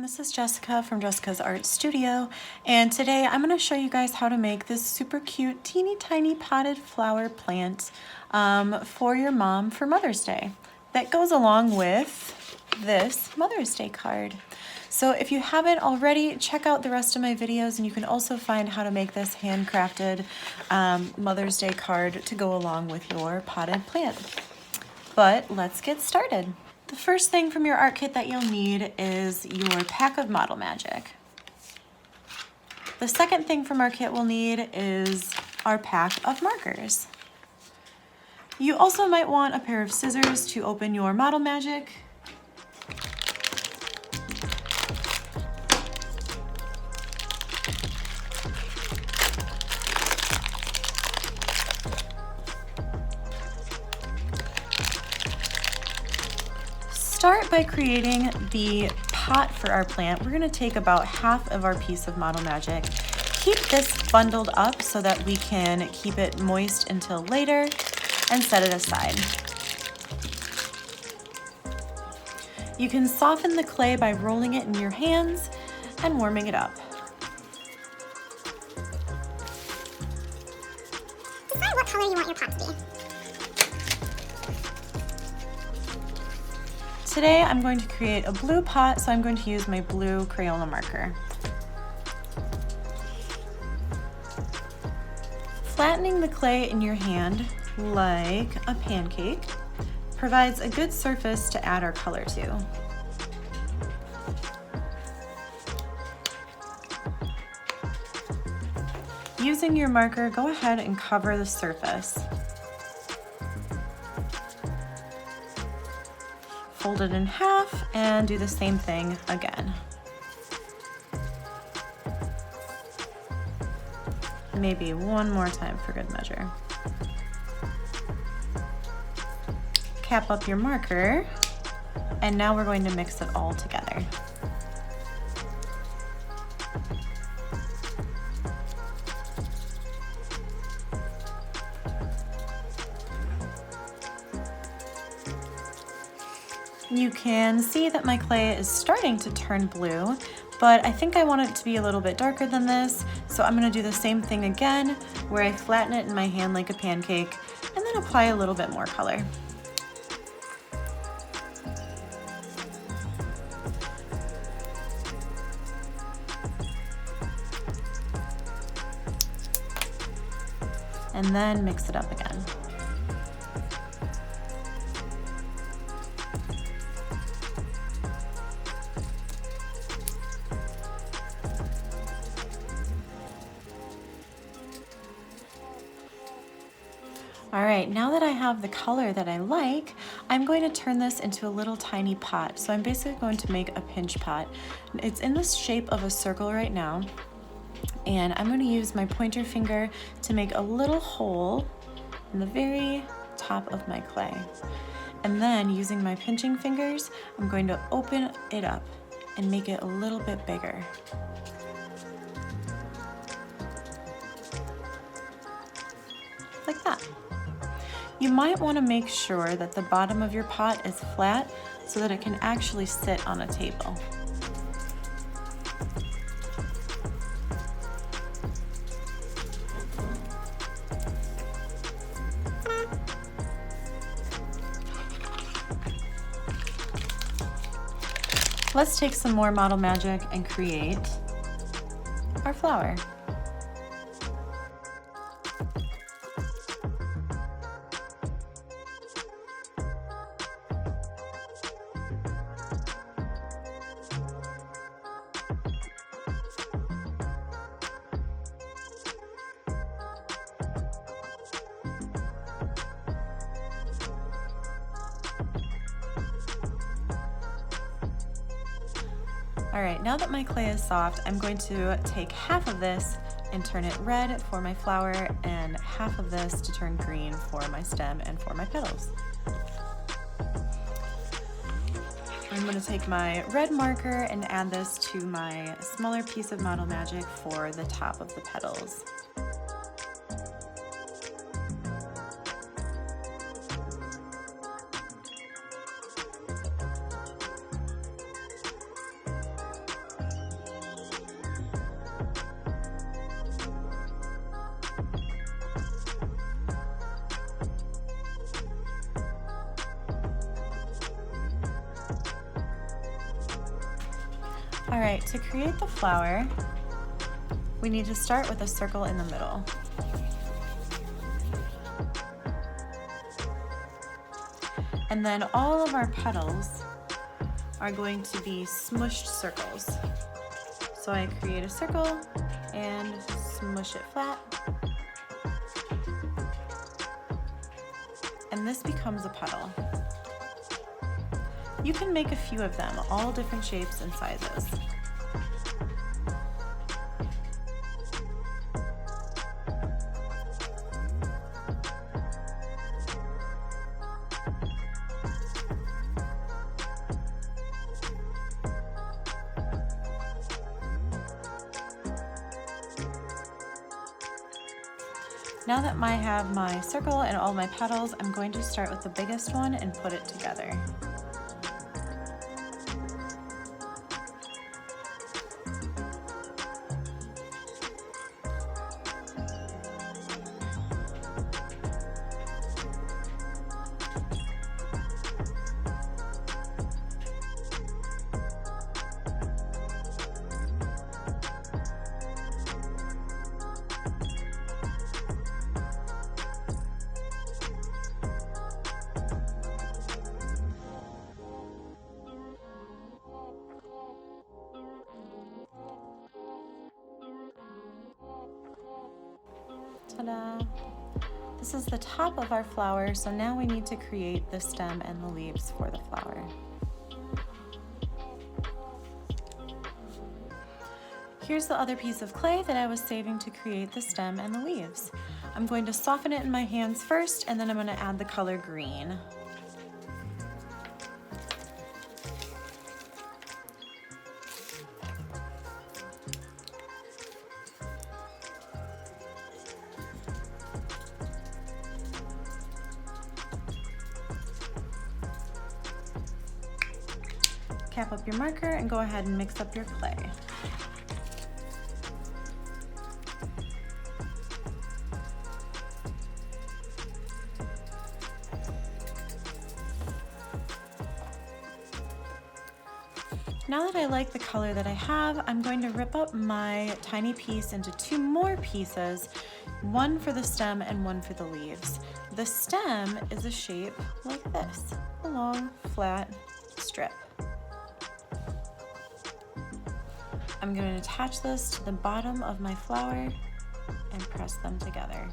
This is Jessica from Jessica's Art Studio, and today I'm going to show you guys how to make this super cute teeny tiny potted flower plant for your mom for Mother's Day that goes along with this Mother's Day card. So if you haven't already, check out the rest of my videos, and you can also find how to make this handcrafted Mother's Day card to go along with your potted plant. But let's get started. The first thing from your art kit that you'll need is your pack of Model Magic. The second thing from our kit we'll need is our pack of markers. You also might want a pair of scissors to open your Model Magic. Start by creating the pot for our plant. We're going to take about half of our piece of Model Magic. Keep this bundled up so that we can keep it moist until later and set it aside. You can soften the clay by rolling it in your hands and warming it up. Decide what color you want your pot to be. Today I'm going to create a blue pot, so I'm going to use my blue Crayola marker. Flattening the clay in your hand like a pancake provides a good surface to add our color to. Using your marker, go ahead and cover the surface. Fold it in half and do the same thing again. Maybe one more time for good measure. Cap up your marker, and now we're going to mix it all together. You can see that my clay is starting to turn blue, but I think I want it to be a little bit darker than this, so I'm going to do the same thing again, where I flatten it in my hand like a pancake, and then apply a little bit more color. And then mix it up again. All right, now that I have the color that I like, I'm going to turn this into a little tiny pot. So I'm basically going to make a pinch pot. It's in the shape of a circle right now, and I'm going to use my pointer finger to make a little hole in the very top of my clay. And then using my pinching fingers, I'm going to open it up and make it a little bit bigger. Like that. You might want to make sure that the bottom of your pot is flat so that it can actually sit on a table. Let's take some more Model Magic and create our flower. All right, now that my clay is soft, I'm going to take half of this and turn it red for my flower and half of this to turn green for my stem and for my petals. I'm going to take my red marker and add this to my smaller piece of Model Magic for the top of the petals. All right, to create the flower, we need to start with a circle in the middle. And then all of our petals are going to be smushed circles. So I create a circle and smush it flat. And this becomes a petal. You can make a few of them, all different shapes and sizes. Now that I have my circle and all my petals, I'm going to start with the biggest one and put it together. Ta-da! This is the top of our flower, so now we need to create the stem and the leaves for the flower. Here's the other piece of clay that I was saving to create the stem and the leaves. I'm going to soften it in my hands first, and then I'm going to add the color green. Cap up your marker and go ahead and mix up your clay. Now that I like the color that I have, I'm going to rip up my tiny piece into two more pieces, one for the stem and one for the leaves. The stem is a shape like this, a long, flat strip. I'm going to attach this to the bottom of my flower and press them together.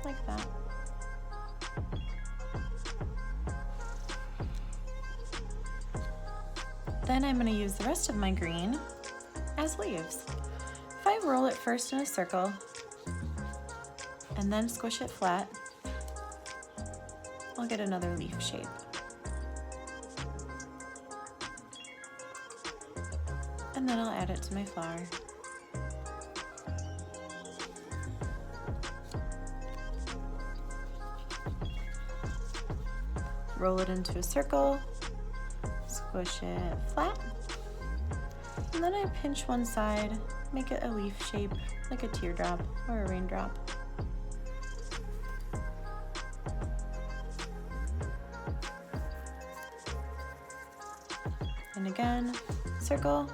Like that. Then I'm going to use the rest of my green as leaves. If I roll it first in a circle and then squish it flat, I'll get another leaf shape. And then I'll add it to my flower. Roll it into a circle, squish it flat, and then I pinch one side, make it a leaf shape, like a teardrop or a raindrop. And again, circle,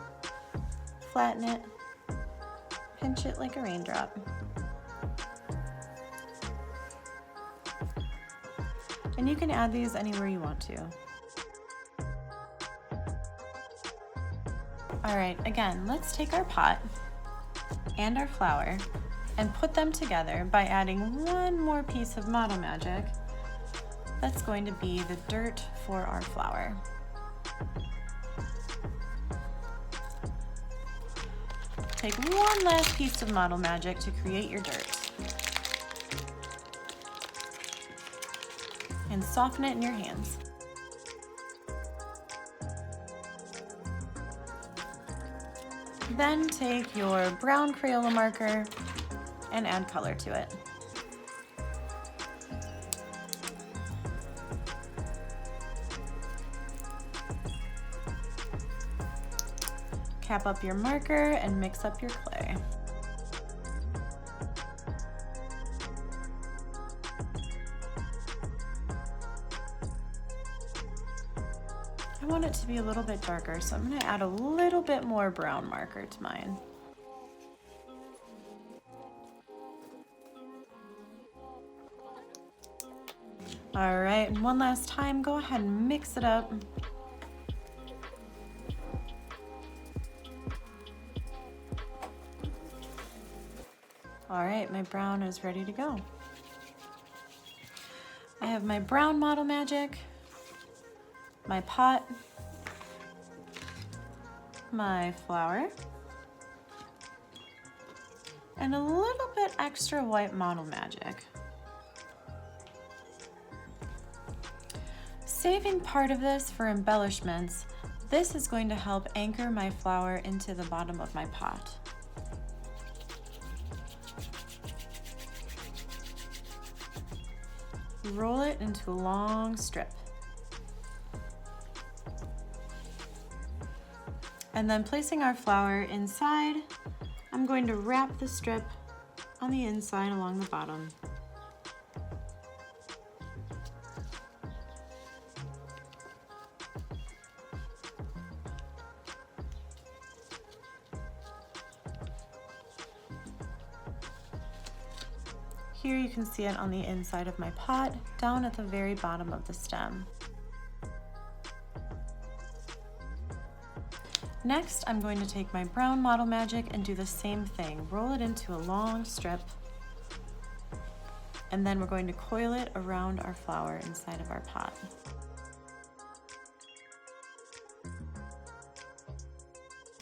flatten it, pinch it like a raindrop. And you can add these anywhere you want to. All right, again, let's take our pot and our flower and put them together by adding one more piece of Model Magic. That's going to be the dirt for our flower. Take one last piece of Model Magic to create your dirt. can soften it in your hands. Then take your brown Crayola marker and add color to it. Cap up your marker and mix up your clay. I want it to be a little bit darker, so I'm going to add a little bit more brown marker to mine. All right, and one last time, go ahead and mix it up. All right, my brown is ready to go. I have my brown Model Magic, my pot, my flour, and a little bit extra white Model Magic. Saving part of this for embellishments, this is going to help anchor my flower into the bottom of my pot. Roll it into a long strip. And then placing our flower inside, I'm going to wrap the strip on the inside along the bottom. Here you can see it on the inside of my pot, down at the very bottom of the stem. Next, I'm going to take my brown Model Magic and do the same thing. Roll it into a long strip, and then we're going to coil it around our flower inside of our pot.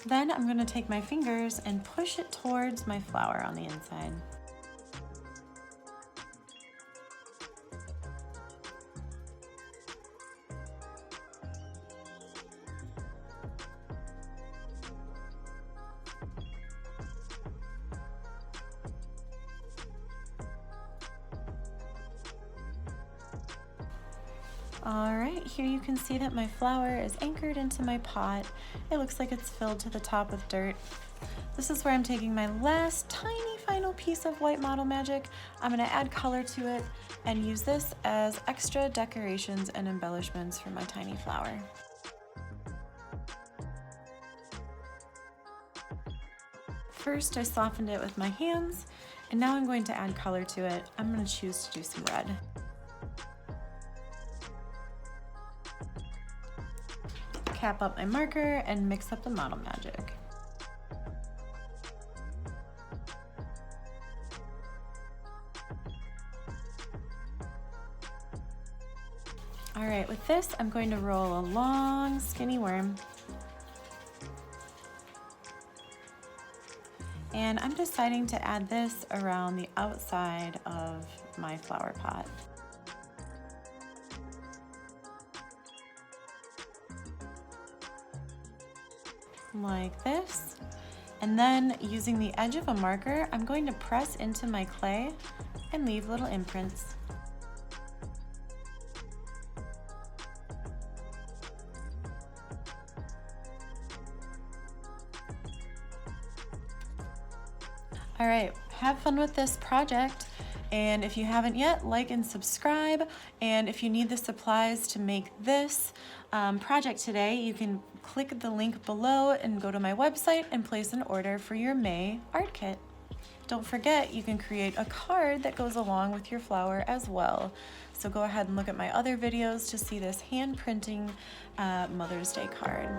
Then I'm going to take my fingers and push it towards my flower on the inside. All right, here you can see that my flower is anchored into my pot. It looks like it's filled to the top with dirt. This is where I'm taking my last tiny final piece of white Model Magic. I'm gonna add color to it and use this as extra decorations and embellishments for my tiny flower. First, I softened it with my hands, and now I'm going to add color to it. I'm gonna choose to do some red. Cap up my marker and mix up the Model Magic. All right, with this, I'm going to roll a long, skinny worm. And I'm deciding to add this around the outside of my flower pot. Like this. And then using the edge of a marker, I'm going to press into my clay and leave little imprints. All right, have fun with this project. And if you haven't yet, like and subscribe. And if you need the supplies to make this project today, you can click the link below and go to my website and place an order for your May art kit. Don't forget, you can create a card that goes along with your flower as well. So go ahead and look at my other videos to see this hand printing Mother's Day card.